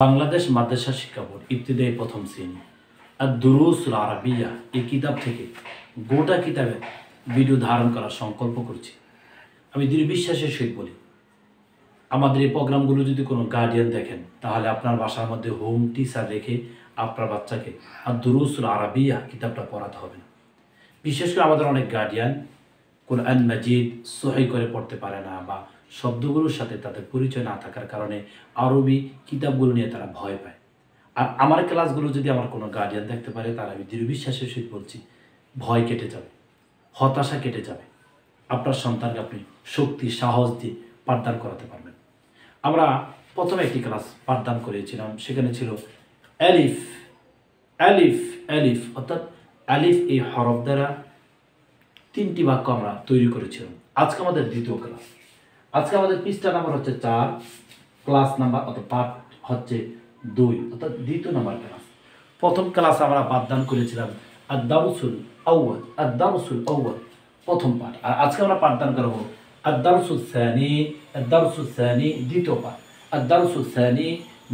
বাংলাদেশ মাদ্রাসা শিক্ষা বোর্ড ইবতিদায়ী প্রথম শ্রেণী আর দুরুসুল আরাবিয়া এই কিতাব থেকে গোটা কিতাবের ভিডিও ধারণ করার সংকল্প করছি। আমি দৃঢ় বিশ্বাসের সহিত বলি, আমাদের এই প্রোগ্রামগুলো যদি কোনো গার্ডিয়ান দেখেন তাহলে আপনার বাসার মধ্যে হোম টিচার রেখে আপনার বাচ্চাকে আর দুরুসুল আরাবিয়া কিতাবটা পড়াতে হবে না। বিশেষ করে আমাদের অনেক গার্ডিয়ান কোরআন মাজিদ সহি করে পড়তে পারে না বা শব্দগুলোর সাথে তাদের পরিচয় না থাকার কারণে আরবি কিতাবগুলো নিয়ে তারা ভয় পায়। আর আমার ক্লাসগুলো যদি আমার কোনো গার্ডিয়ান দেখতে পারে তারা আমি দৃঢ় বিশ্বাসের সহিত বলছি, ভয় কেটে যাবে, হতাশা কেটে যাবে, আপনার সন্তানকে আপনি শক্তি সাহস দিয়ে পাঠদান করাতে পারবেন। আমরা প্রথমে একটি ক্লাস পাঠদান করেছিলাম, সেখানে ছিল আলিফ আলিফ আলিফ, অর্থাৎ আলিফ এই হরফ দ্বারা 3টি বাক্য আমরা তৈরি করেছিলাম। আজকে আমাদের দ্বিতীয় ক্লাস, আজকে আমাদের পৃষ্ঠা নাম্বার হচ্ছে 4, ক্লাস নাম্বার অর্থাৎ পাঠ হচ্ছে 2, অর্থাৎ দ্বিতীয় নাম্বার ক্লাস। প্রথম ক্লাসে আমরা পাঠদান করেছিলাম আদ-দারসুল আউয়াল, আদ-দারসুল আউয়াল প্রথম পাঠ। আর আজকে আমরা পাঠদান করব আদ-দারসুল সানি, আদ-দারসুল সানি দ্বিতীয় পাঠ, আদ-দারসুল সানি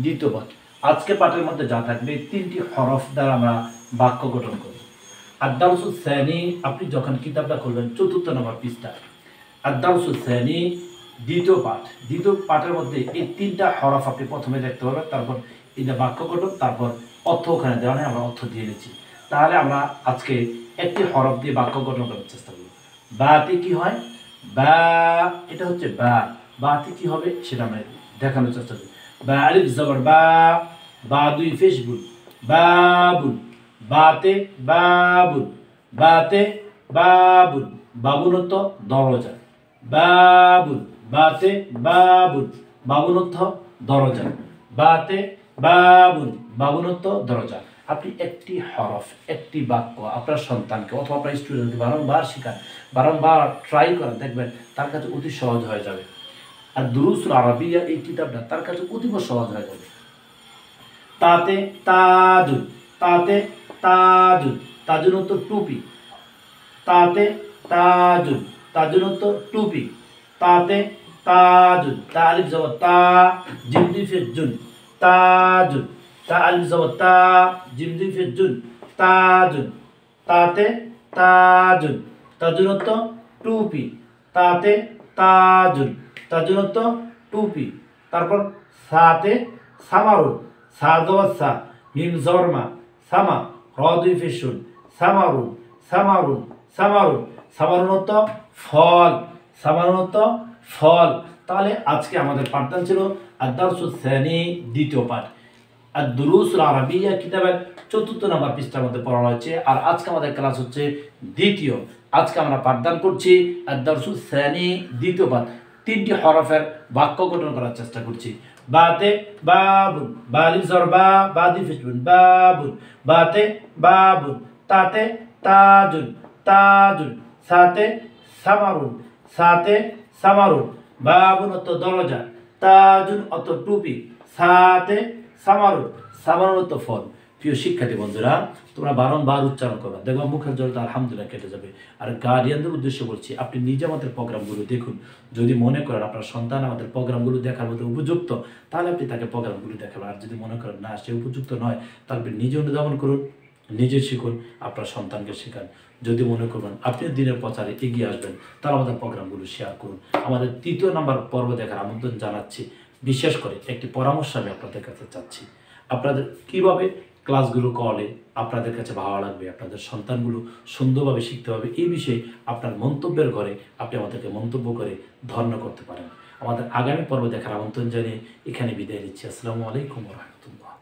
দ্বিতীয় পাঠ। আজকে পাঠের মধ্যে যা থাকবে 3টি হরফ দ্বারা আমরা বাক্য গঠন করব। আদ-দারসুল সানি, আপনি যখন কিতাবটা খুলবেন 4 নম্বর পৃষ্ঠা, আদ-দারসুল সানি দ্বিতীয় পাঠ। দ্বিতীয় পাঠের মধ্যে এই 3টা হরফ আপনি প্রথমে দেখতে পাবেন, তারপর এটা বাক্য গঠন, তারপর অর্থ ওখানে দেওয়া নেই, আমরা অর্থ দিয়ে নিচ্ছি। তাহলে আমরা আজকে একটি হরফ দিয়ে বাক্য গঠন করার চেষ্টা করব। বাতে কি হয়, বা, এটা হচ্ছে বা, বাতে কি হবে সেটা আমরা দেখানোর চেষ্টা করি। বা আলিফ জবর বা, বা দুই ফেসবুল, বাবুল, বাতে বাবুল, বাতে বাবুল, বাবুল তো দরজা, বাবুল, বাতে বাবুল, বাবুল অর্থ দরজা, বাতে বাবুল, বাবুল অর্থ দরজা। আপনি একটি হরফ, একটি বাক্য আপনার সন্তানকে অথবা আপনার স্টুডেন্টকে বারংবার শেখান, বারংবার ট্রাই করেন, দেখবেন তার কাছে অতি সহজ হয়ে যাবে। আর দুরুসুল আরাবিয়া এই কিতাবটা তার কাছে অতীব সহজ হয়ে যাবে। তাতে তাজুল, তাতে তাজুল, তাজুল অর্থ টুপি, তাতে তাজুল, তাজুল অর্থ টুপি, তাতে তাজুল, তা আলিফ জবর তা, জিম দুই ফের জুন, তাজুল, তা আলিফ জবর তা, জিম দুই ফের জুন, তাজুল, তাতে তাজুল, তাজুল অর্থ টুপি, তাতে তাজুল, তাজুল অর্থ টুপি। তারপর সাতে সামারুল, সা জবর সা, মিম জবর মা, সামা, র দুই ফের শুন, সামারুল, সামারুল, সামারুল, সামারুল অর্থ ফল, সামারুল অর্থ ফল। তাহলে আজকে আমাদের পাঠদান ছিল আদ-দারসুল সানি দ্বিতীয় পাঠ, আদ-দুরুসুল আরাবিয়া কিতাবের 4 নম্বর পৃষ্ঠার মধ্যে পড়ানো হচ্ছে। আর আজকে আমাদের ক্লাস হচ্ছে দ্বিতীয়। আজকে আমরা পাঠদান করছি আদ-দারসুল সানি দ্বিতীয় পাঠ। 3টি হরফের বাক্য গঠন করার চেষ্টা করছি। বাতে বাবুল, বালিফ জবর বা, বাদি ফেসবুল, বাবুল, বাতে বাবুল, তাতে তাজুল, তাজুল, সাতে সামারুল, সাতে সামারুল, বাবুল অর্থ দরজা, তাজুল অর্থ টুপি, সাতে সামারুল, সামারুল অর্থ ফল। প্রিয় শিক্ষার্থী বন্ধুরা, তোমরা বারংবার উচ্চারণ করবা, দেখবা মুখের জলটা আলহামদুলিল্লাহ কেটে যাবে। আর গার্ডিয়ানদের উদ্দেশ্যে বলছি, আপনি নিজে আমাদের প্রোগ্রামগুলো দেখুন। যদি মনে করেন আপনার সন্তান আমাদের প্রোগ্রামগুলো দেখার মতো উপযুক্ত, তাহলে আপনি তাকে প্রোগ্রামগুলো দেখাবেন। আর যদি মনে করেন না সে উপযুক্ত নয়, তাহলে নিজে অনুধাবন করুন, নিজে শিখুন, আপনার সন্তানকে শেখান। যদি মনে করবেন আপনি দিনের প্রচারে এগিয়ে আসবেন, তাহলে আমাদের প্রোগ্রামগুলো শেয়ার করুন। আমাদের 3য় নম্বর পর্ব দেখার আমন্ত্রণ জানাচ্ছি। বিশেষ করে একটি পরামর্শ আমি আপনাদের কাছে চাচ্ছি, আপনাদের কিভাবে ক্লাসগুলো করলে আপনাদের কাছে ভালো লাগবে, আপনাদের সন্তানগুলো সুন্দরভাবে শিখতে হবে, এই বিষয়ে আপনার মন্তব্যের ঘরে আপনি আমাদেরকে মন্তব্য করে ধন্য করতে পারেন। আমাদের আগামী পর্ব দেখার আমন্ত্রণ জানিয়ে এখানে বিদায় নিচ্ছি। আসসালামু আলাইকুম ওয়া রাহমাতুল্লাহ।